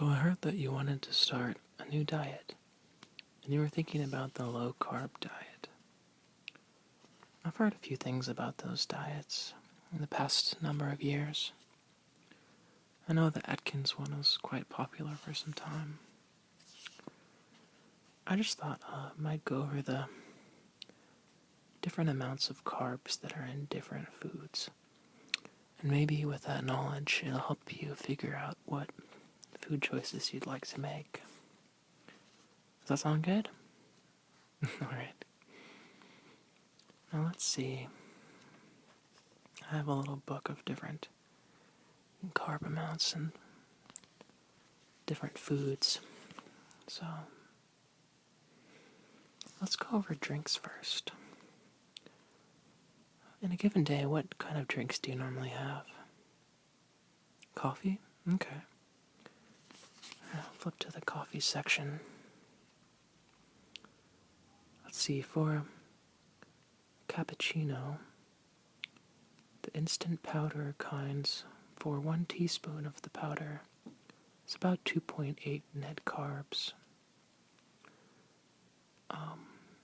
So I heard that you wanted to start a new diet, and you were thinking about the low-carb diet. I've heard a few things about those diets in the past number of years. I know the Atkins one was quite popular for some time. I just thought I might go over the different amounts of carbs that are in different foods. And maybe with that knowledge, it'll help you figure out what food choices you'd like to make. Does that sound good? Alright. Now let's see. I have a little book of different carb amounts and different foods. So let's go over drinks first. In a given day, what kind of drinks do you normally have? Coffee? Okay. I'll flip to the coffee section. Let's see, for cappuccino, the instant powder kinds, for 1 teaspoon of the powder, it's about 2.8 net carbs.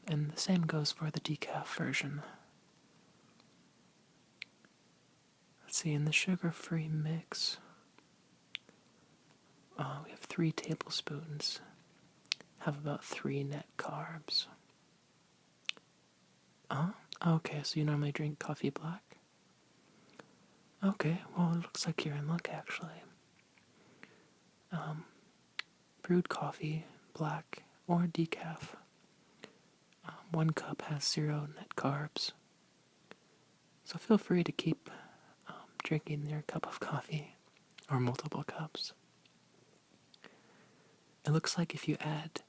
And the same goes for the decaf version. Let's see, in the sugar-free mix, we have 3 tablespoons, have about 3 net carbs. Okay, so you normally drink coffee black? Okay, well, it looks like you're in luck, actually. Brewed coffee, black, or decaf. 1 cup has 0 net carbs. So feel free to keep drinking your cup of coffee, or multiple cups. It looks like if you add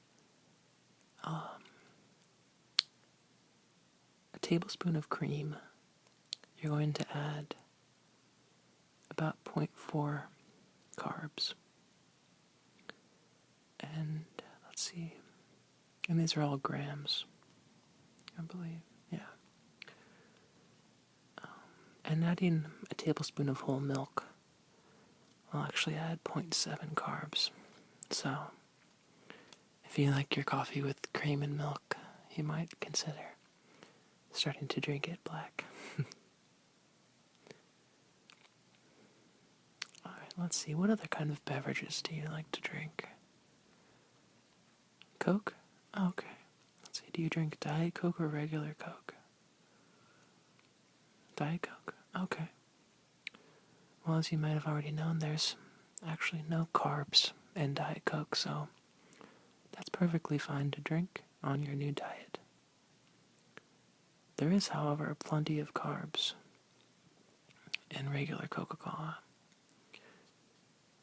a tablespoon of cream, you're going to add about 0.4 carbs. And let's see, and these are all grams, I believe, yeah. And adding a tablespoon of whole milk will actually add 0.7 carbs. So if you like your coffee with cream and milk, you might consider starting to drink it black. Alright, let's see, what other kind of beverages do you like to drink? Coke? Okay. Let's see, do you drink Diet Coke or regular Coke? Diet Coke? Okay. Well, as you might have already known, there's actually no carbs in Diet Coke, so that's perfectly fine to drink on your new diet. There is, however, plenty of carbs in regular Coca-Cola,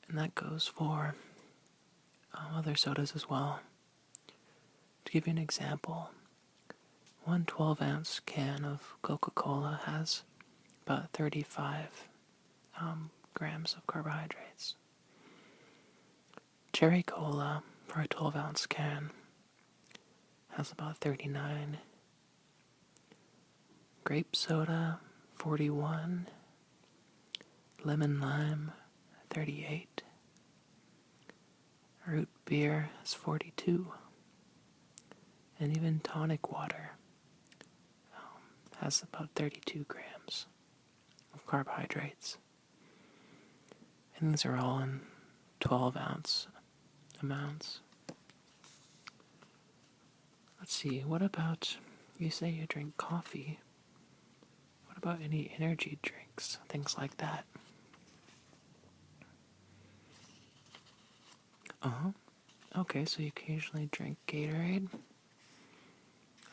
and that goes for other sodas as well. To give you an example, 1 12-ounce can of Coca-Cola has about 35 grams of carbohydrates. Cherry Cola, for a 12-ounce can, has about 39. Grape soda, 41. Lemon lime, 38. Root beer is 42. And even tonic water has about 32 grams of carbohydrates. And these are all in 12-ounce amounts. Let's see, what about, you say you drink coffee. What about any energy drinks, things like that? Okay, so you occasionally drink Gatorade?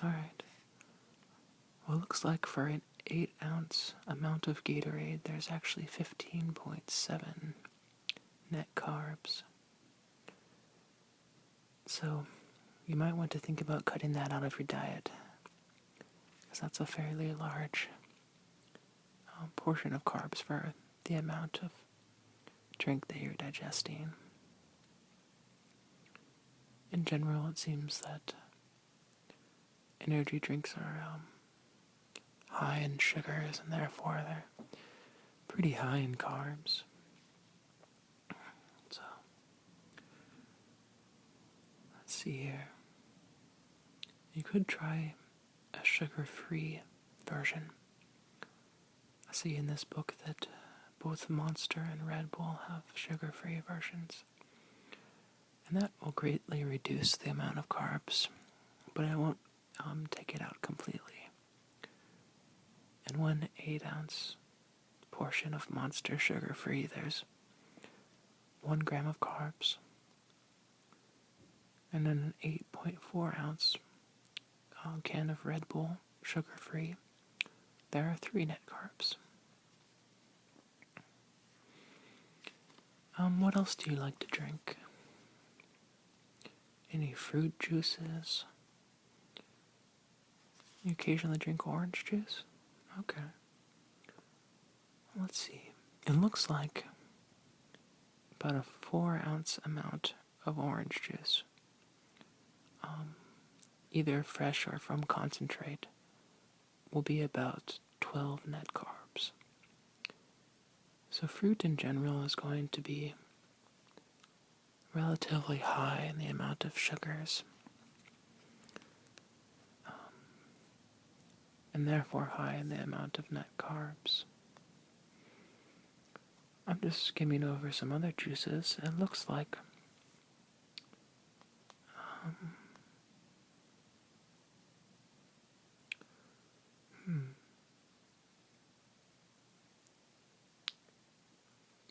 Alright. Well, it looks like for an 8-ounce amount of Gatorade, there's actually 15.7 net carbs. So, you might want to think about cutting that out of your diet, because that's a fairly large portion of carbs for the amount of drink that you're digesting. In general, it seems that energy drinks are high in sugars, and therefore they're pretty high in carbs. So see here. You could try a sugar-free version. I see in this book that both Monster and Red Bull have sugar-free versions. And that will greatly reduce the amount of carbs, but it won't take it out completely. In 1 8-ounce portion of Monster sugar-free, there's 1 gram of carbs. And in an 8.4-ounce can of Red Bull sugar-free, there are 3 net carbs. What else do you like to drink? Any fruit juices? You occasionally drink orange juice? Okay. Let's see. It looks like about a 4-ounce amount of orange juice, either fresh or from concentrate, will be about 12 net carbs. So fruit in general is going to be relatively high in the amount of sugars, and therefore high in the amount of net carbs. I'm just skimming over some other juices. It looks like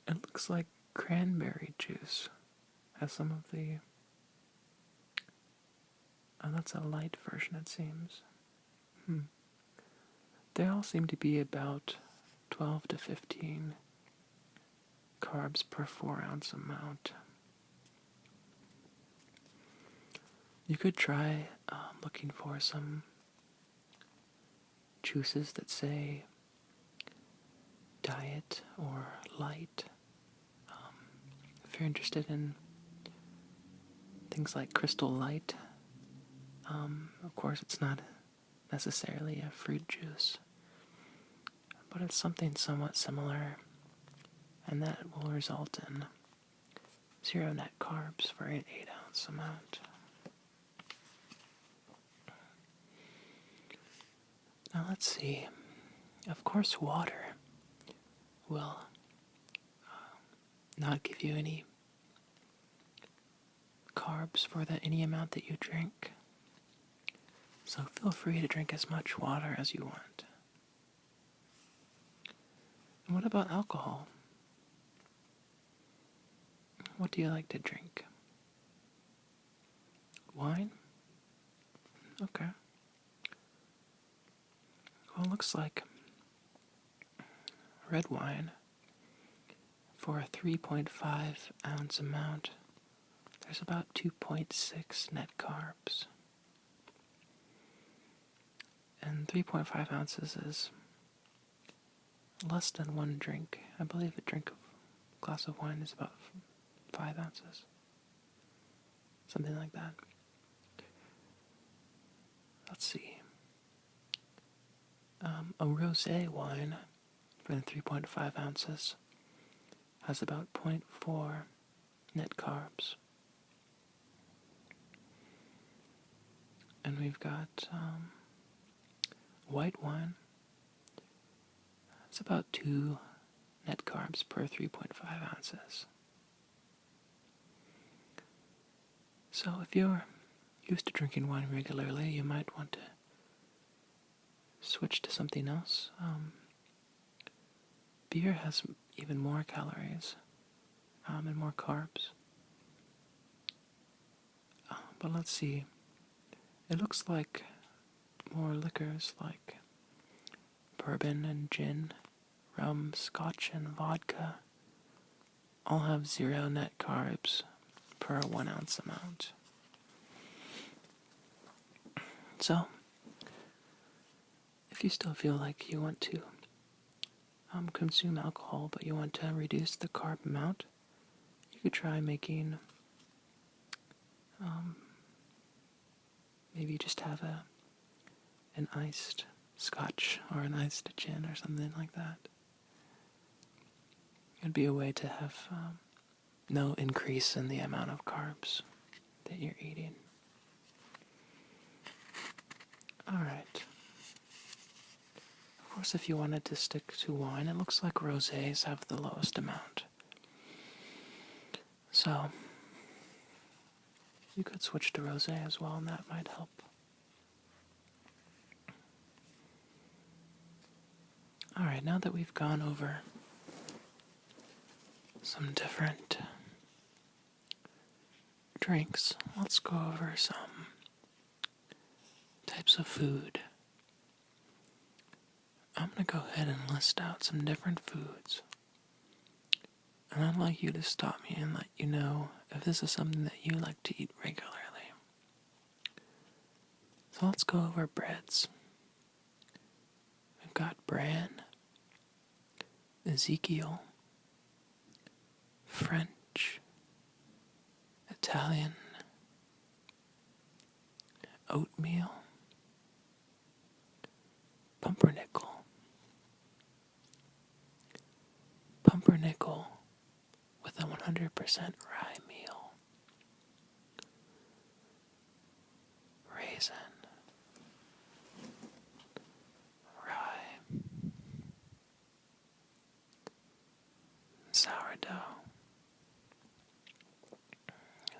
it looks like Cranberry Juice has some of the... that's a light version, it seems. They all seem to be about 12 to 15 carbs per 4-ounce amount. You could try looking for some juices that say diet or light. If you're interested in things like Crystal Light, of course it's not necessarily a fruit juice, but it's something somewhat similar, and that will result in 0 net carbs for an 8-ounce amount. Now let's see. Of course, water will not give you any carbs for any amount that you drink. So feel free to drink as much water as you want. And what about alcohol? What do you like to drink? Wine? Okay. Well, it looks like red wine, for a 3.5-ounce amount, there's about 2.6 net carbs. And 3.5 ounces is less than 1 drink. I believe a glass of wine is about 5 ounces. Something like that. Let's see. A rosé wine, for 3.5 ounces, has about 0.4 net carbs. And we've got white wine. It's about 2 net carbs per 3.5 ounces. So if you're used to drinking wine regularly, you might want to switch to something else. Beer has even more calories and more carbs. But let's see. It looks like more liquors like bourbon and gin, rum, scotch, and vodka all have 0 net carbs per 1 ounce amount. So, if you still feel like you want to consume alcohol, but you want to reduce the carb amount, you could try making, maybe just have an iced scotch or an iced gin or something like that. It'd be a way to have no increase in the amount of carbs that you're eating. Alright. Of course, if you wanted to stick to wine, it looks like rosés have the lowest amount. So, you could switch to rosé as well, and that might help. Alright, now that we've gone over some different drinks, let's go over some types of food. I'm going to go ahead and list out some different foods. And I'd like you to stop me and let you know if this is something that you like to eat regularly. So let's go over breads. We've got bran, Ezekiel, French, Italian, oatmeal, pumpernickel. Pumpernickel with a 100% rye meal. Raisin. Rye. Sourdough.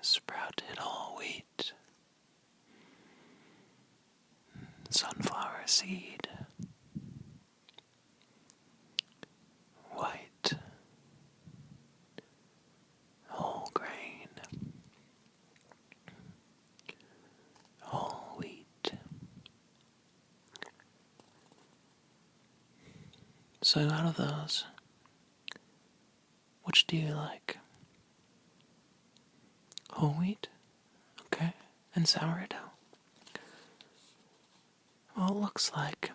Sprouted whole wheat. Sunflower seed. White. Whole grain. Whole wheat. So out of those, which do you like? Whole wheat? Okay. And sourdough? Well, it looks like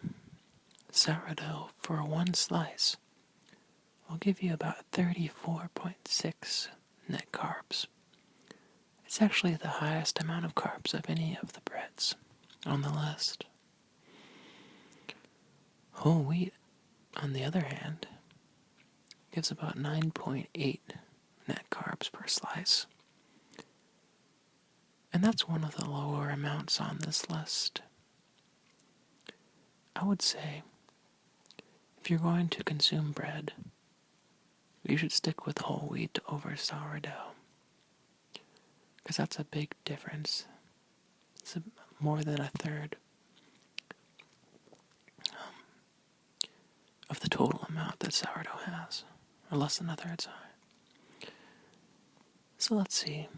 sourdough for one slice will give you about 34.6 net carbs. It's actually the highest amount of carbs of any of the breads on the list. Whole wheat, on the other hand, gives about 9.8 net carbs per slice. And that's one of the lower amounts on this list. I would say, if you're going to consume bread, you should stick with whole wheat over sourdough. Because that's a big difference. It's more than a third of the total amount that sourdough has. Or less than a third, sorry. So let's see.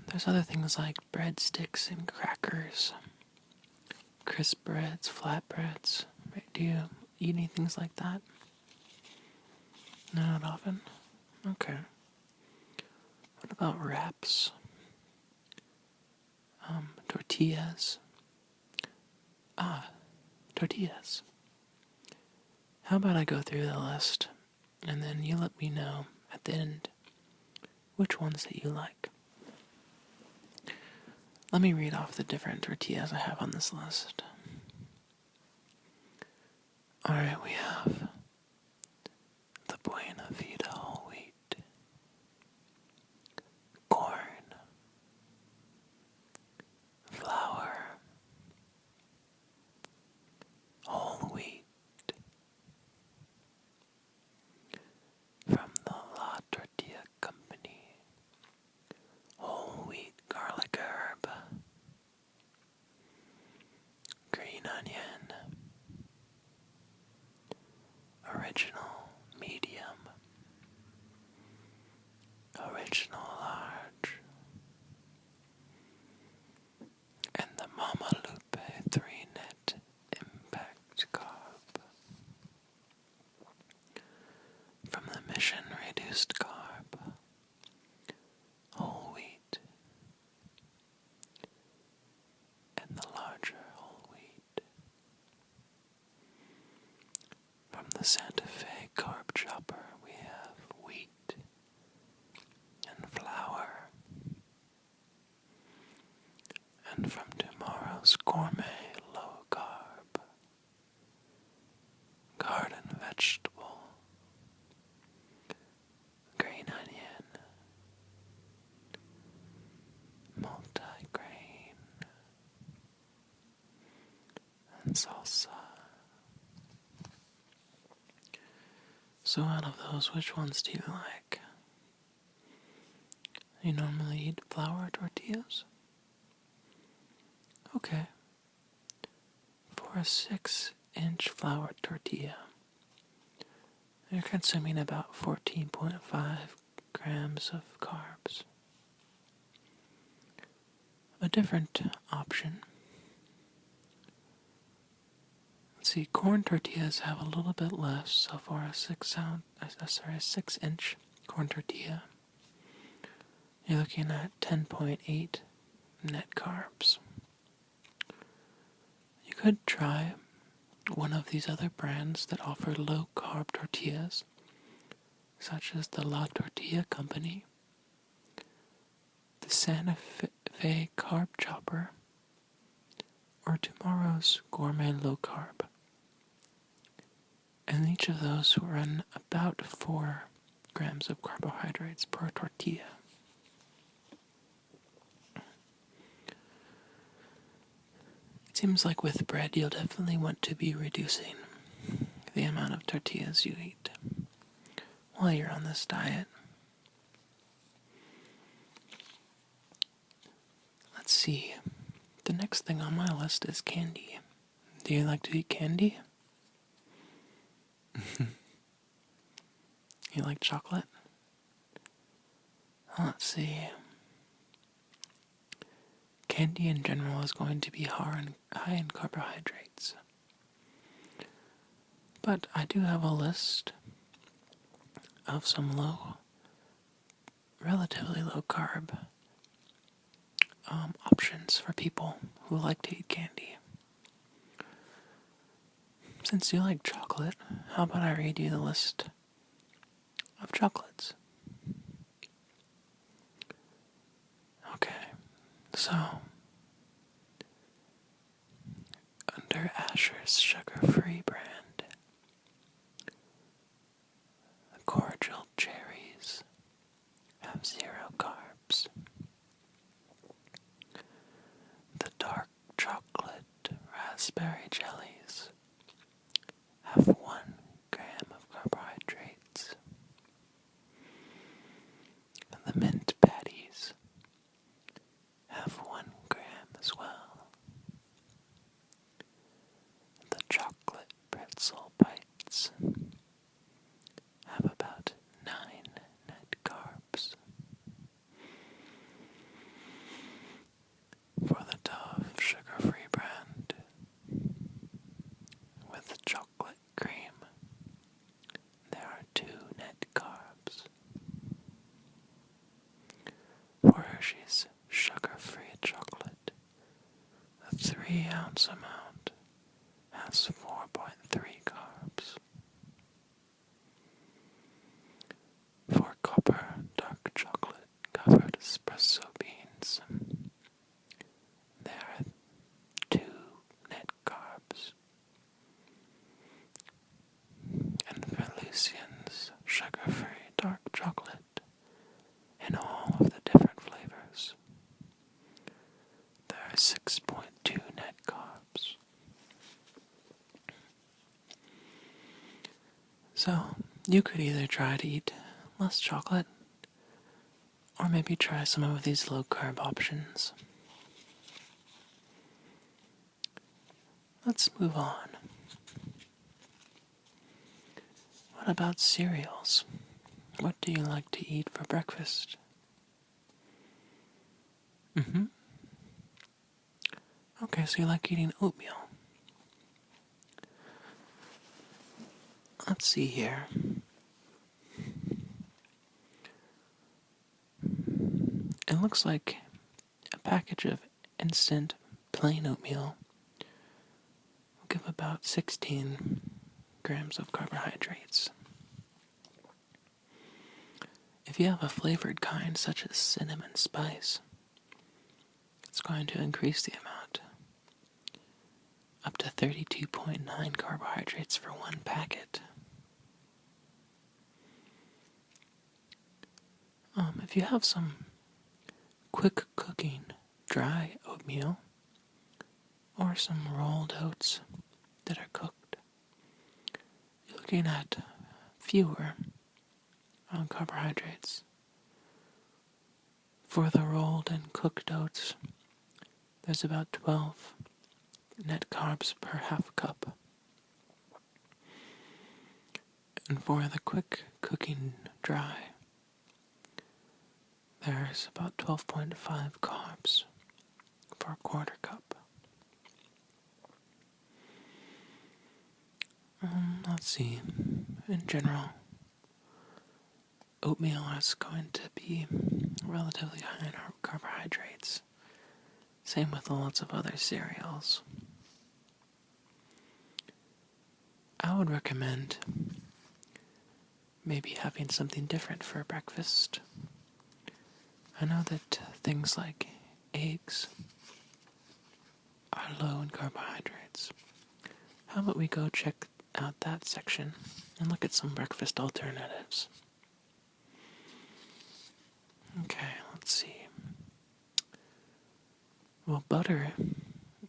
There's other things like breadsticks and crackers, crisp breads, flatbreads. Right? Do you eat any things like that? No, not often? Okay. What about wraps? Tortillas? Tortillas. How about I go through the list, and then you let me know at the end which ones that you like. Let me read off the different tortillas I have on this list. Alright, we have the Buena Vida whole wheat, corn, flour, whole wheat, from the La Tortilla Company, whole wheat garlic herb, green onion, original medium, original large, and the Mama Lupe 3-net impact carb. From the Mission reduced carb, whole wheat, and the larger whole wheat. From the Santa Fe carb chopper, we have wheat and flour. And from tomorrow's gourmet low carb, garden vegetable, green onion, salsa. So out of those, which ones do you like? You normally eat flour tortillas? Okay. For a 6-inch flour tortilla, you're consuming about 14.5 grams of carbs. A different option. Let's see, corn tortillas have a little bit less, so for a 6-inch corn tortilla, you're looking at 10.8 net carbs. You could try one of these other brands that offer low-carb tortillas, such as the La Tortilla Company, the Santa Fe Carb Chopper, or tomorrow's Gourmet Low Carb. And each of those will run about 4 grams of carbohydrates per tortilla. It seems like with bread, you'll definitely want to be reducing the amount of tortillas you eat while you're on this diet. Let's see. The next thing on my list is candy. Do you like to eat candy? You like chocolate? Let's see. Candy in general is going to be high in carbohydrates. But I do have a list of some relatively low carb options for people who like to eat candy. Since you like chocolate, how about I read you the list of chocolates? Okay, so under Asher's sugar-free brand, the cordial cherries have 0 carbs. The dark chocolate raspberry jellies have 1 gram of carbohydrates. The mint patties have 1 gram as well. The chocolate pretzel bites have about 9 net carbs. For the Dove sugar-free brand with chocolate cream, there are 2 net carbs. For Hershey's sugar-free chocolate, the 3-ounce amount has 4.3 carbs. For Copper dark chocolate covered espresso beans, there are 2 net carbs. And for Lucian's sugar-free dark chocolate in all of the different flavors, there are 6.2 net carbs. So, you could either try to eat less chocolate, or maybe try some of these low-carb options. Let's move on. What about cereals? What do you like to eat for breakfast? Okay, so you like eating oatmeal. Let's see here. It looks like a package of instant plain oatmeal will give about 16 grams of carbohydrates. If you have a flavored kind such as cinnamon spice, it's going to increase the amount up to 32.9 carbohydrates for 1 packet. If you have some quick cooking dry oatmeal or some rolled oats, that are cooked, you're looking at fewer carbohydrates. For the rolled and cooked oats, there's about 12 net carbs per half cup. And for the quick cooking dry, there's about 12.5 carbs for a quarter cup. Let's see. In general, oatmeal is going to be relatively high in carbohydrates. Same with lots of other cereals. I would recommend maybe having something different for breakfast. I know that things like eggs are low in carbohydrates. How about we go check out that section and look at some breakfast alternatives? Okay, let's see. Well, butter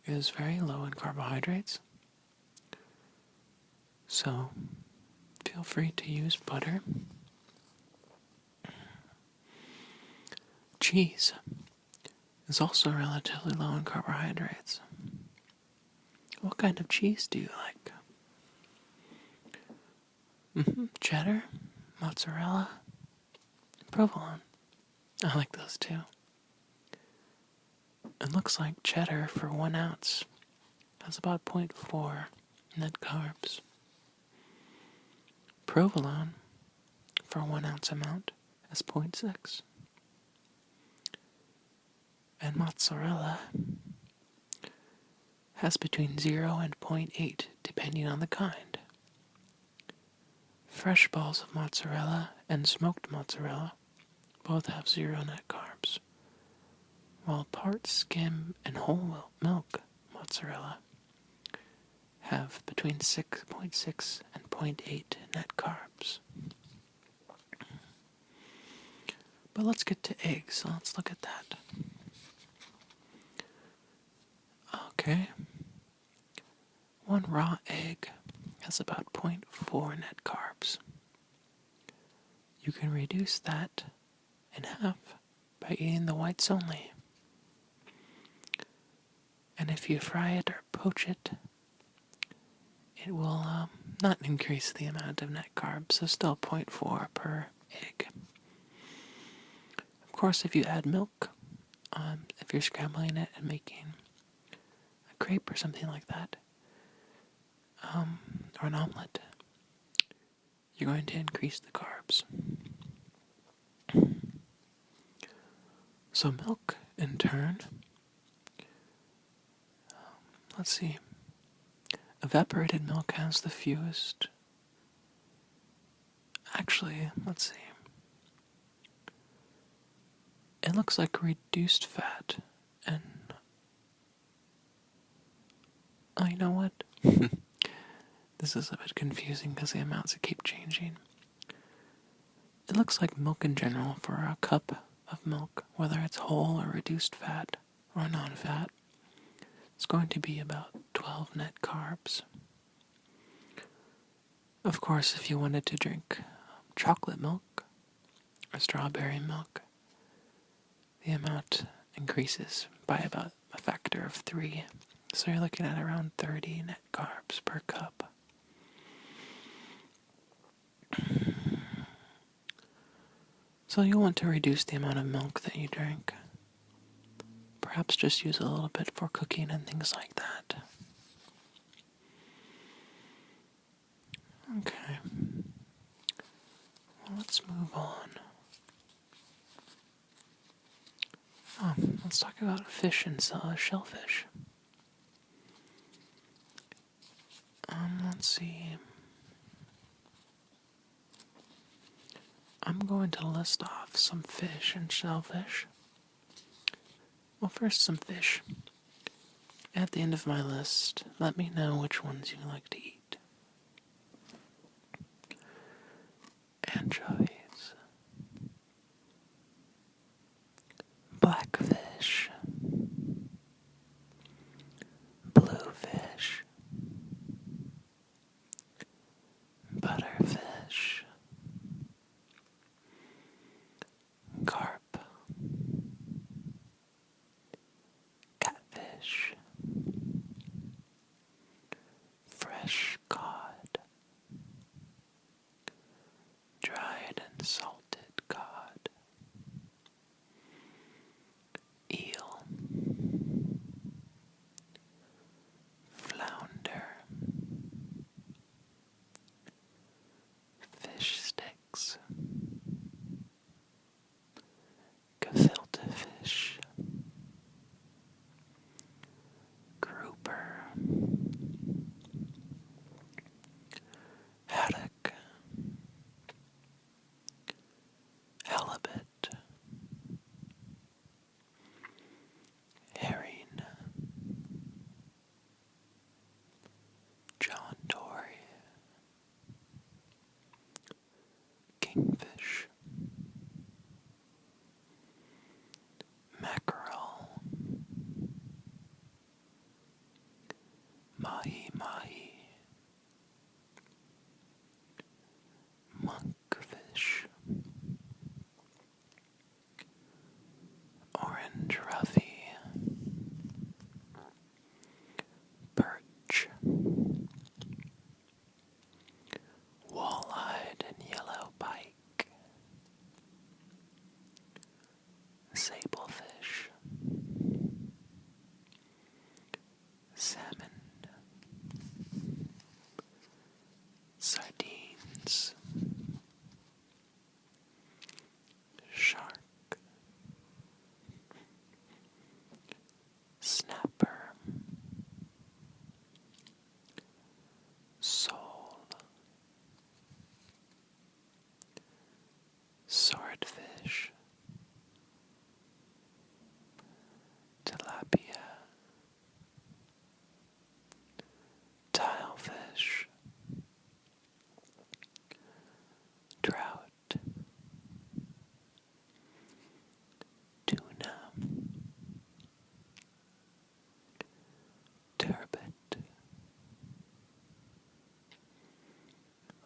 is very low in carbohydrates, so feel free to use butter. Cheese is also relatively low in carbohydrates. What kind of cheese do you like? Cheddar, mozzarella, provolone. I like those too. It looks like cheddar for 1 ounce has about 0.4 net carbs. Provolone for 1 ounce amount has 0.6. And mozzarella has between 0 and 0.8 depending on the kind. Fresh balls of mozzarella and smoked mozzarella both have 0 net carbs, while part skim and whole milk mozzarella have between 6.6 and 0.8 net carbs. But let's get to eggs, so let's look at that. Okay. 1 raw egg has about 0.4 net carbs. You can reduce that in half by eating the whites only. And if you fry it or poach it, it will not increase the amount of net carbs, so still 0.4 per egg. Of course, if you add milk, if you're scrambling it and making a crepe or something like that, or an omelet, you're going to increase the carbs. So milk, in turn, let's see, evaporated milk has the fewest. Actually, let's see. It looks like reduced fat and... Oh, you know what? This is a bit confusing because the amounts keep changing. It looks like milk in general for a cup of milk, whether it's whole or reduced fat or non-fat, it's going to be about 12 net carbs. Of course, if you wanted to drink chocolate milk or strawberry milk, the amount increases by about a factor of 3. So you're looking at around 30 net carbs per cup. So you'll want to reduce the amount of milk that you drink. Perhaps just use a little bit for cooking and things like that. Okay. Well, let's move on. Let's talk about fish and shellfish. Let's see. I'm going to list off some fish and shellfish. Well, first some fish. At the end of my list, let me know which ones you like to eat. Anchovies, blackfish, bluefish, Cutterfish, carp, catfish, fresh cod, dried and salted cod, eel, flounder, fish sticks, gefilte fish, grouper, haddock, halibut, herring, John Dory, kingfish, mackerel, mahi-mahi, monkfish, orange roughy, perch, walleyed and yellow pike, sablefish, salmon, sardines, shark, snapper, sole, swordfish, tilapia, tilefish, trout, tuna, turbot,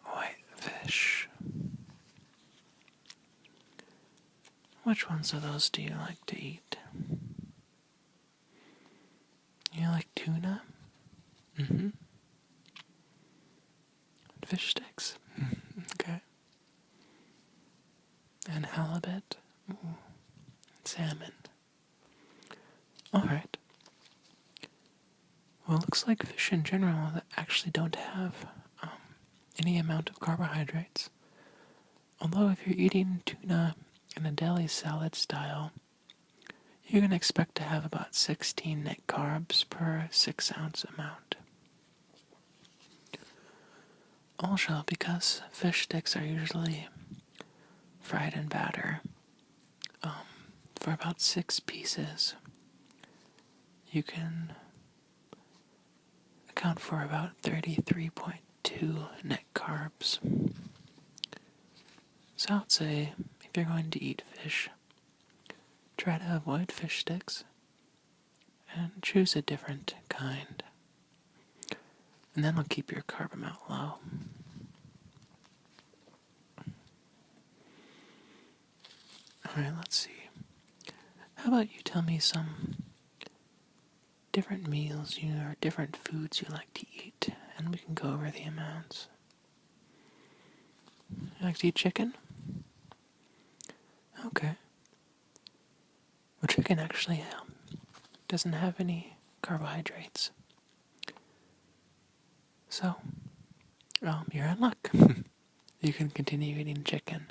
whitefish. Which ones of those do you like to eat? You like tuna? Mm-hmm. Fish sticks? Okay. And halibut? Ooh. Salmon. Alright. Well, it looks like fish in general that actually don't have any amount of carbohydrates. Although if you're eating tuna in a deli salad style, you can expect to have about 16 net carbs per 6 ounce amount. Also, because fish sticks are usually fried in batter, for about 6 pieces, you can account for about 33.2 net carbs. So I'd say, if you're going to eat fish, try to avoid fish sticks and choose a different kind. And then it'll keep your carb amount low. Alright, let's see. How about you tell me some different meals or different foods you like to eat, and we can go over the amounts. You like to eat chicken? Okay. Well, chicken actually doesn't have any carbohydrates. So, you're in luck. You can continue eating chicken.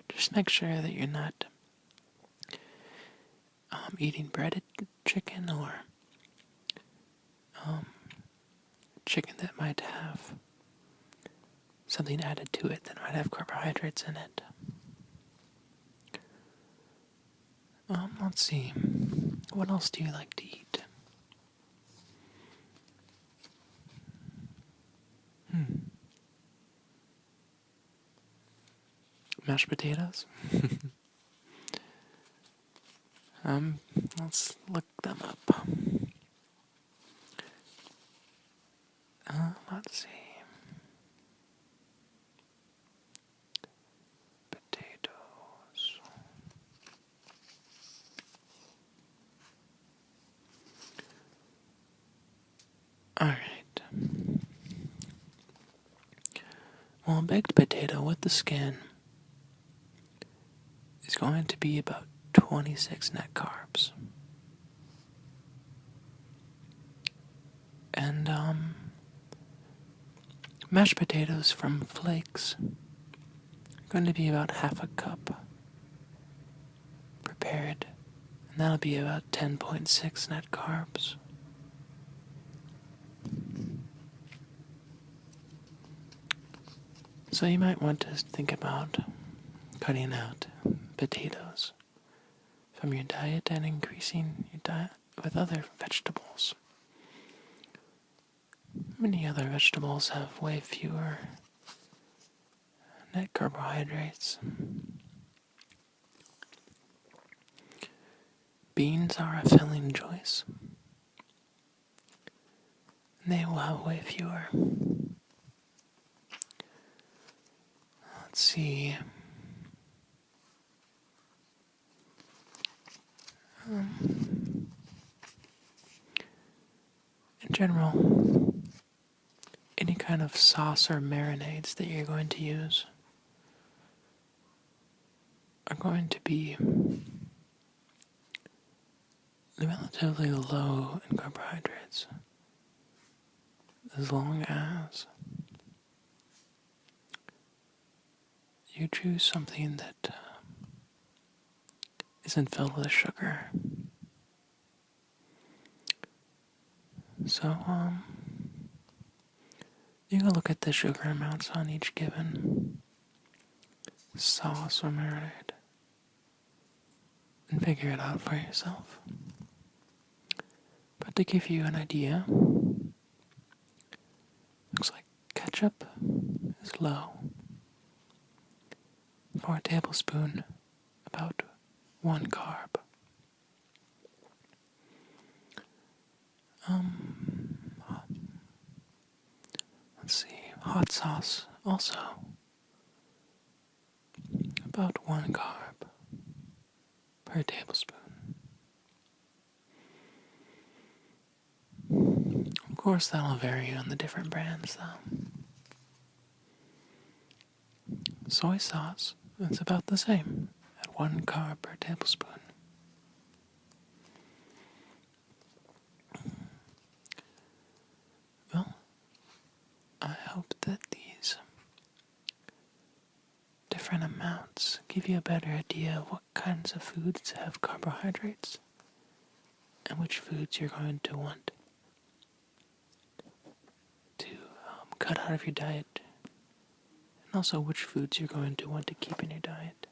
Just make sure that you're not eating breaded chicken or chicken that might have something added to it that might have carbohydrates in it. Let's see. What else do you like to eat? Mashed potatoes? Let's look them up. Let's see. Well, a baked potato with the skin is going to be about 26 net carbs. And mashed potatoes from flakes are going to be about half a cup prepared, and that'll be about 10.6 net carbs. So you might want to think about cutting out potatoes from your diet and increasing your diet with other vegetables. Many other vegetables have way fewer net carbohydrates. Beans are a filling choice. They will have way fewer. Let's see. In general, any kind of sauce or marinades that you're going to use are going to be relatively low in carbohydrates, as long as you choose something that isn't filled with sugar. So, you can look at the sugar amounts on each given sauce or marinade and figure it out for yourself. But to give you an idea, looks like ketchup is low. For a tablespoon, about 1 carb. Let's see, hot sauce also about 1 carb per tablespoon. Of course, that'll vary on the different brands, though. Soy sauce is about the same at 1 carb per tablespoon. Well, I hope that these different amounts give you a better idea of what kinds of foods have carbohydrates and which foods you're going to want to cut out of your diet, and also which foods you're going to want to keep in your diet.